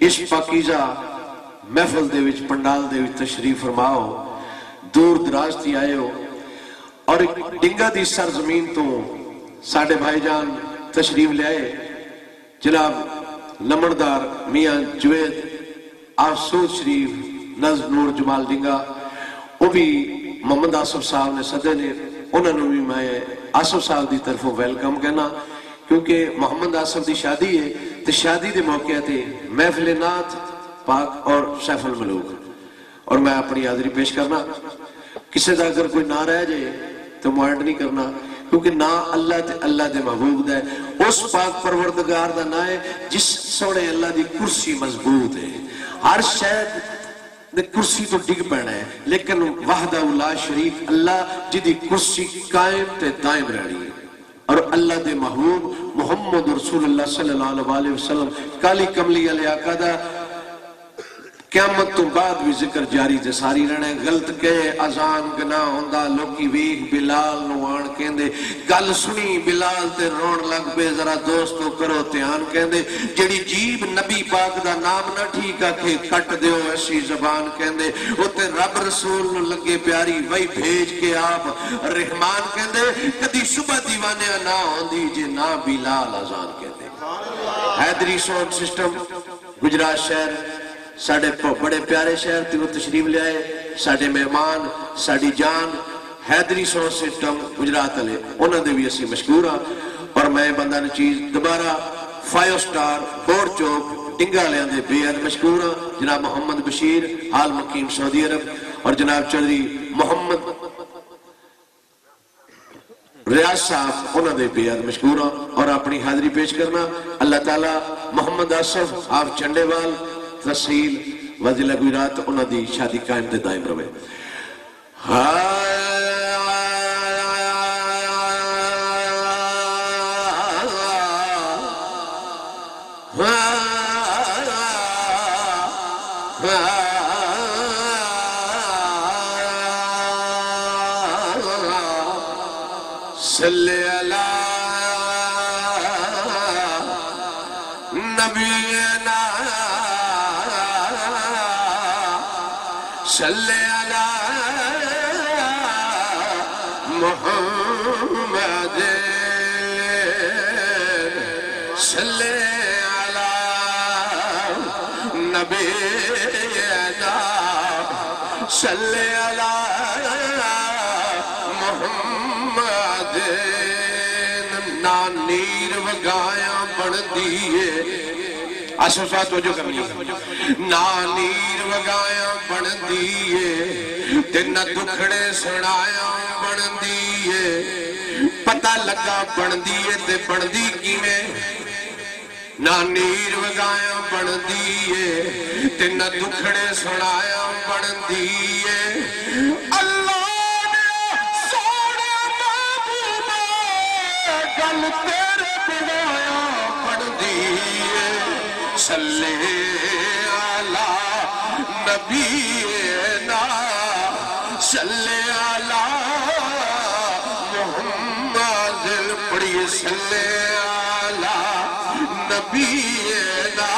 اس پاکیزہ محفل دے وچ پنڈال دے وچ تشریف فرماؤ، دور دراز تھی آئے ہو، اور ڈنگا دی سرزمین تو ساڑھے بھائی جان تشریف لے آئے، جناب لمڑدار میاں جوید آسود شریف نزد نور جمال ڈنگا، وہ بھی محمد آصف صاحب نے صدے نے، انہوں نے بھی میں آصف صاحب دی طرفوں ویلکم کہنا، کیونکہ محمد آصف دی شادی ہے تو شادی دے موقع تھے محفل نعت پاک اور سیف الملوک، اور میں اپنی حاضری پیش کرنا، کسی دا اگر کوئی نہ رہ جائے تو معائنٹ نہیں کرنا، کیونکہ نا اللہ تے اللہ دے محبوب دا ہے، اس پاک پروردگار دا نا ہے جس سوڑے اللہ دی کرسی مضبوط ہے، ہر شاید دے کرسی تو ڈگ پینا ہے، لیکن وحدہ لا شریک اللہ جدی کرسی قائم تے دائم رہنی ہے، اور اللہ دے محبوب محمد رسول اللہ صلی اللہ علیہ وسلم کالی کملی علیہ آقا دا قیامت تو بعد بھی ذکر جاری تے ساری رہنے، غلط کہے اذان گناہ ہوندہ، لوکی ویک بلال نوان کہندے، گل سنی بلال تے رون لگ بے، ذرا دوستو کرو تیان کہندے، جڑی جیب نبی پاک دا نام نہ ٹھیک آکھے کٹ دیو ایسی زبان کہندے، وہ تے رب رسول نو لگے پیاری وہی بھیج کے آپ رحمان کہندے، کدی صبح دیوانے نہ ہوندی جے نہ بلال اذان کہندے۔ حیدری ساؤنڈ سسٹم گجرات شہر ساڑھے بڑے پیارے شہر تھی وہ تشریف لے آئے، ساڑھے مہمان ساڑھی جان حیدری ساؤنڈ سسٹم گجرات علیہ، انہوں نے بھی اسی مشکور ہاں، اور میں بندہ نے چیز دوبارہ 5 سٹار بور چوک ڈنگا لے آندے بے حد مشکور ہاں، جناب محمد بشیر حال مقیم سعودی عرب، اور جناب چودھری محمد ریاض صاحب انہوں نے بے حد مشکور ہاں، اور اپنی حاضری پیش کرنا اللہ تعالیٰ محمد آصف آپ چنڈے وال تحصیل وزیلہ گجرات انہوں دی شادی قائم تے دائم روے۔ صلی اللہ نبینا صلی اللہ محمد صلی اللہ نبینا صلی اللہ محمد نانیر وگایا بڑھ دیئے آسف صاحب توجہ کرنی ہے، نانیر وگایا بڑھ دیئے تینہ دکھڑے سڑایا بڑھ دیئے پتہ لگا بڑھ دیئے تے بڑھ دی کی میں نانیر وگایا بڑھ دیئے تینہ دکھڑے سڑایا بڑھ دیئے اللہ نے سوڑے محبوبہ گل تیرے بنایا بڑھ دیئے صلی اللہ نبینا صلی اللہ محمد پڑھئے صلی اللہ نبینا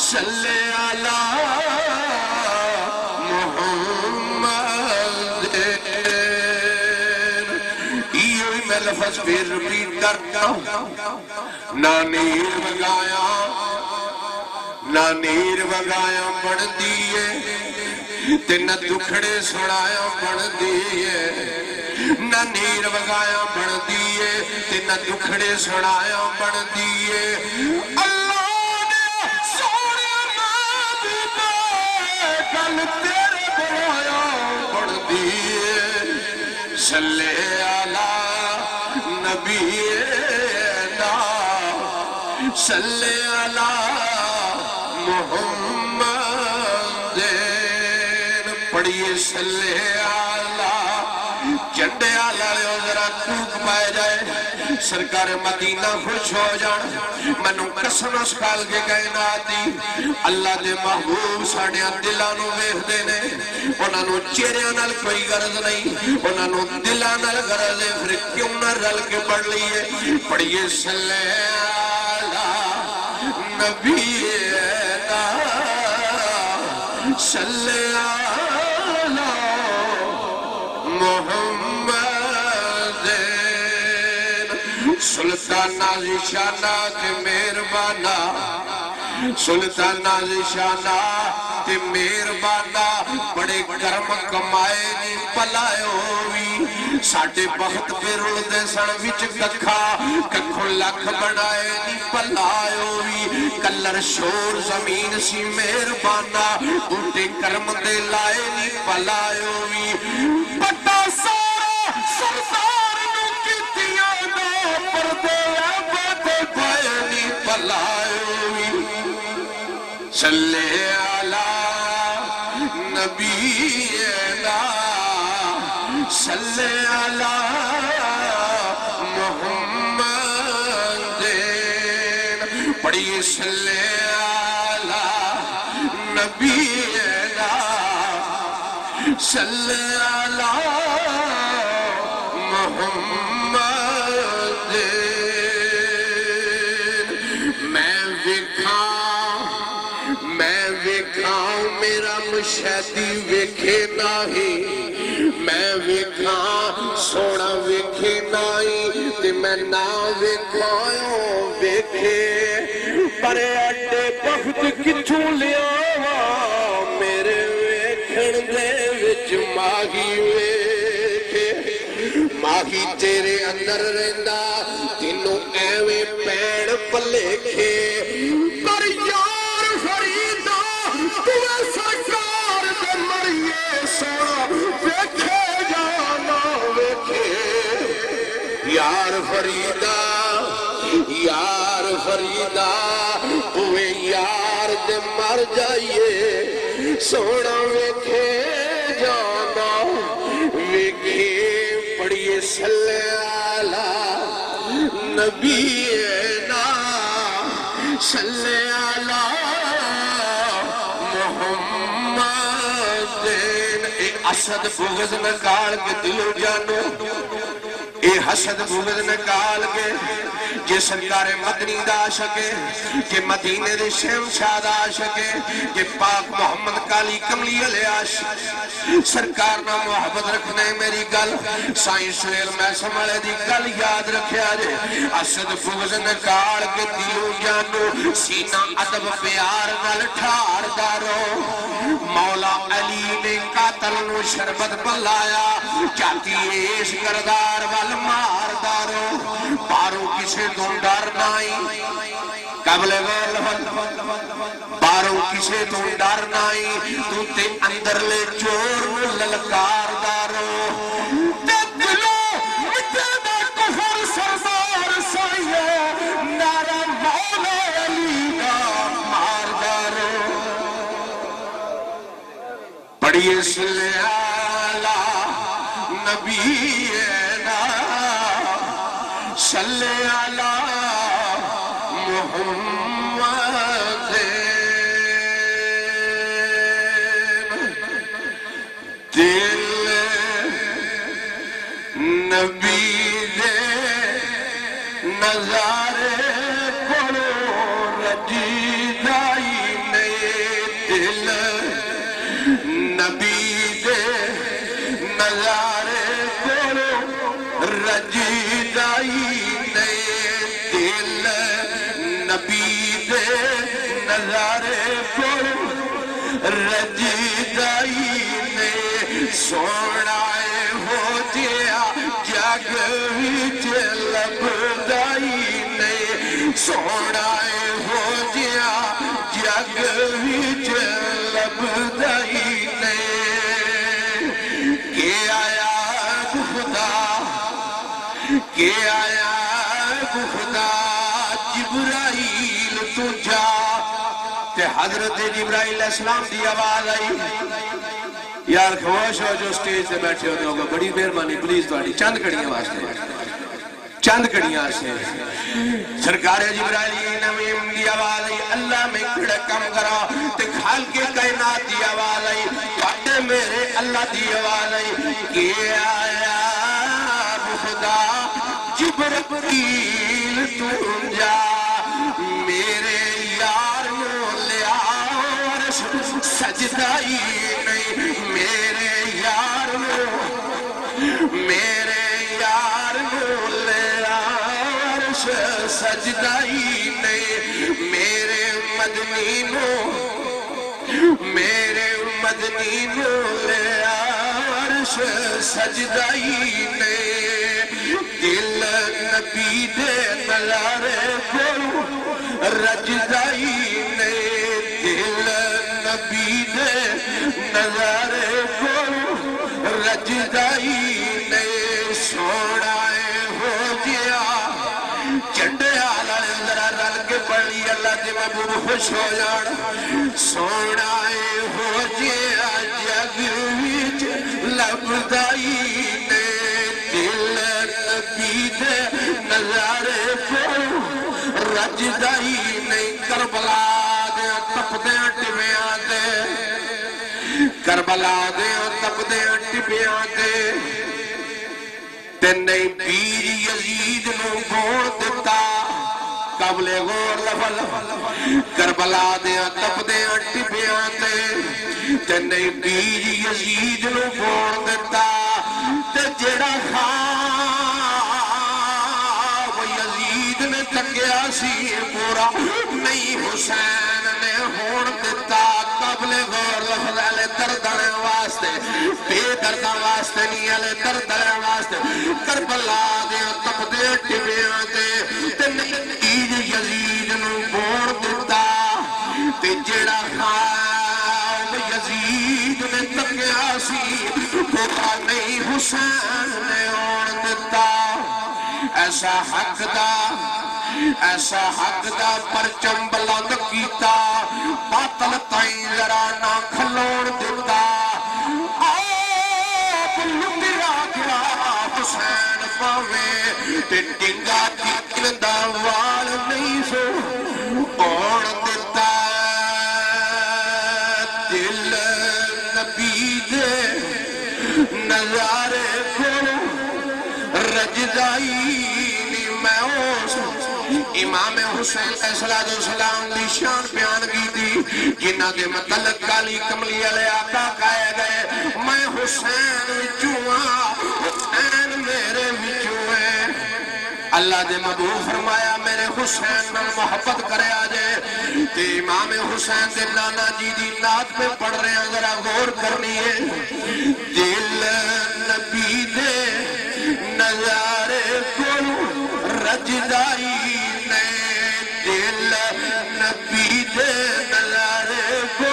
صلی اللہ محمد یہ میں لفظ پھر ریپیٹ کرتا ہوں، نانیر وگایا بڑھ دیئے تینہ دکھڑے سڑایا بڑھ دیئے نانیر وگایا بڑھ دیئے تینہ دکھڑے سڑایا بڑھ دیئے اللہ نے سوڑے محبوبہ گل تیرے بنایا بڑھ دیئے صلی اللہ نبینا صلی اللہ محمد پڑھئے صلی اللہ جنڈے آلہ لے ذرا کوک پائے جائے سرکار مدینہ خوش ہو جان منو قسم اسکال کے کہنا آتی اللہ دے محبوب ساڑیاں دلانو ویخ دینے انہوں چیریاں نال کوئی غرض نہیں انہوں دلان نال غرض ہے پھر کیوں نہ رل کے پڑھ لیے پڑھئے صلی اللہ نبینا صلی علی محمد سلطان ذیشانہ تے مہربانہ سلطان ذیشانہ تے مہربانہ بڑے کرم کمائے نی پلائیو وی ساڑھے بخت پہ رلدے سن وچ ککھوں لکھ بڑھائے نی پلائیو وی کلر شور زمین سی مہربانہ بوٹے کرم دے لائے نی پلائیو وی بڑا سارا سردار نو کیتیاں دا پردے عبد پائے نی پلائیو وی صلی علی نبینا صلی علی محمد پڑھیے صلی علی نبینا صلی علی محمد میں ویکھاں میرا مشہدی ویکھے نہیں میں ویکھاں سونا ویکھے نہیں تے میں نہ ویکھایوں ویکھے پر اڈے بخت کتھوں لیاواں میرے ویکھن دے وچ ماہی ویکھے ماہی تیرے اندر رہندا تینوں ایویں پین پلیکھے پر یار فریدا تمہیں سرکار دے مریے سونا ویکھے جانا ویکھے یار فریدا اوے یار دے مر جائیے سونا ویکھے جانا ویکھے پڑھیے صلی علی نبینا صلی علی محمد اے اسد بغض نکال کے دلو جانو اے حسد بغض نکال کے کہ سرکار مدنی دا شکے کہ مدینے دے شہنشاہ دا شکے کہ پاک محمد کالی کملی علیہ عاشق سرکار نہ محبت رکھنے میری گل سائیں سویل میں سمالے دی گل یاد رکھے آجے اسد بغض نکال کے دلو جانو سینہ عدب پیار نل ٹھار دارو مولا علی نے قاتل نو شربت بلایا چاہتی ایش کردار وال مار دارو پارو کسے تم ڈر نائی قبل ویل پارو کسے تم ڈر نائی تو تے اندر لے چور للکار دارو تے دلو مٹے دا کفر سردار سائیے نارا مولا علی کا مار دارو پڑھیے صلی علی نبینا صلی علی محمد دل نبی دے نظارے پڑھو رجی دائی نئے دل نبی دے نظارے پڑھو رجی دائی نئے دل نبی دے نظارے پڑھو رجی دائی نئے سونائے ہو جیا جگ وچ لب دائی نئے سونائے ہو جیا جگ وچ لب دائی نئے کہ آیا خدا جبرائیل تو جا تے حضرت جبرائیل علیہ السلام دی آواز آئی یار خوش ہو جو سٹیج سے بیٹھے ہوتے ہوگا بڑی مہربانی پلیز تواڈی چند کڑیاں واسطے چند کڑیاں سے سرکار جبرائیل نویم دی آواز آئی اللہ میں کھڑا کم کرا تے خالق کائنات دی آواز آئی تواڈے میرے اللہ دی آواز آئی کہ آیا خدا جبرائیل تو جا میرے یار نو لیا عرش سجدہ ہی نہیں میرے یار نو لیا عرش سجدہ ہی نہیں میرے مدنی نو لیا عرش سجدہ ہی نہیں دل نبی دے نظارے کو رجدہ ہی نہیں دل نبی دے نظارے کو رجدہ ہی نہیں سونا ہو گیا چنڈے آلہ ذرا رل کے پڑھی اللہ دے محبوب خوش ہو جان سونا ہو گیا جگ وچ لبدائی نے دل نبی دے نظارے کو رجدائی نہیں کربلا دے تپدیاں ٹبیاں دے کربلا دے تپدیاں ٹبیاں دے تے نہیں پیر یزید نو گھوڑ دیتا قبل غور لفل کربلا دیاں تپدیاں ٹبیاں تے نہیں پیر یزید نو گھوڑ دیتا تے جڑا خواب یزید نے تکیا سی پورا نہیں حسین نے ہون دیتا قبل غور لفظ علی دردن واسطے بے دردن واسطے نہیں علی دردن واسطے کربلا دیاں تپدیاں ٹبیاں تے نہیں یزید نو بوڑ دیتا تے جڑا خواب یزید نے تکیا سی پورا نہیں حسین نے ہون دیتا ایسا حق دا پرچم بلند کیتا باطل تائیں ذرا نہ کھلوڑ دیتا آپ لٹیا گیا حسین پاوے تے ڈنگا تیکن دا وال نہیں سو اوڑ دیتا دل نبی دے نظارے کو رجدائی میں اس امام حسین علیہ السلام دی شان بیان کی تھی جنہ دے متعلق کالی کملی علیہ آقا کہے گئے میں حسین وچوں حسین میرے وچوں ہے اللہ دے محبوب فرمایا میرے حسین میں محبت کرے آجے تے امام حسین دے نانا جی دی نعت پہ پڑھ رہے ہیں ذرا غور کرنی ہے دل نبی دے نظارے کو رجدائی نے دل نبی دے نظارے کو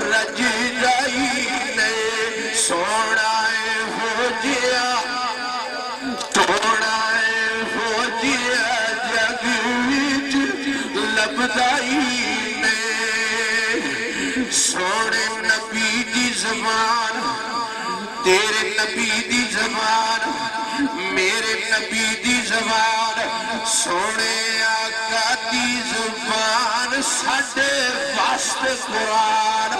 رجدائی نے سونا ہو جیا توڑا ہو جیا جگ وچ لبدائی نے سونے نبی دی زبان تیرے نبی دی زبان میرے نبی دی زبان سونے آقا دی زبان ساڈے واسطے قرآن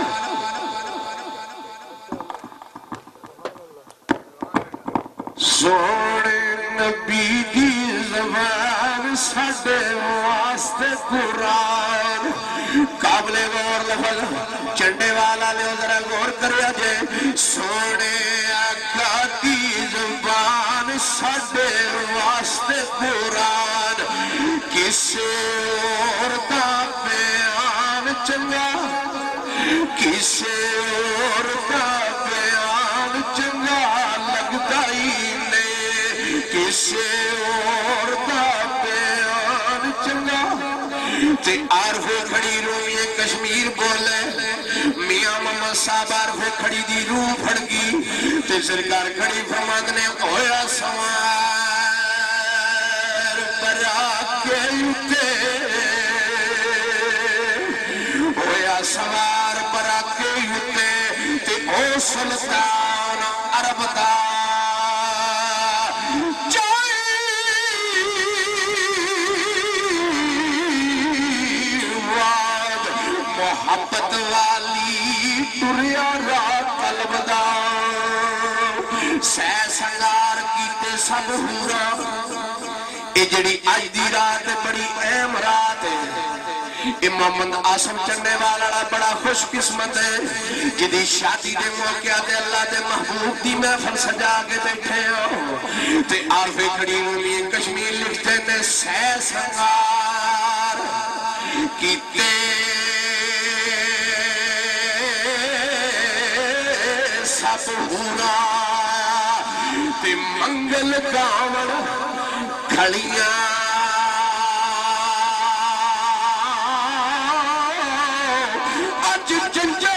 سونے نبی دی زبان ساڈے واسطے قرآن قابل غور لفظ چنڈے والا لے ذرا غور کریا جے سونے آقا دی زبان ساڈے واسطے قرآن کسے اور دا بیان چنگا کسے اور دا بیان چنگا لگتا ہی نہیں کسے اور دا بیان چنگا تے عارف کھڑی روئے کشمیر بولے میاں محمد صاحب عارف کھڑی دی روح پھڑ گی تے سرکار کھڑی فرماد نے ہویا سوار برا کے اتے ہویا سوار برا کے اتے تے او سلطان عرب دا محبت والی ٹریا رات طلبدا سہ سنگار کیتے سب ہورا اے جڑی آج دی رات بڑی اہم رات ہے محمد آسم چنے والا بڑا خوش قسمت ہے جدی شادی دے موقع دے اللہ دے محبوب دی محفل سجا کے بیٹھے ہو تے عارف کریم امین کشمیر لکھتے نے سہ سنگار کیتے سب ہونا تے منگل کامن کھڑیاں اج جنجا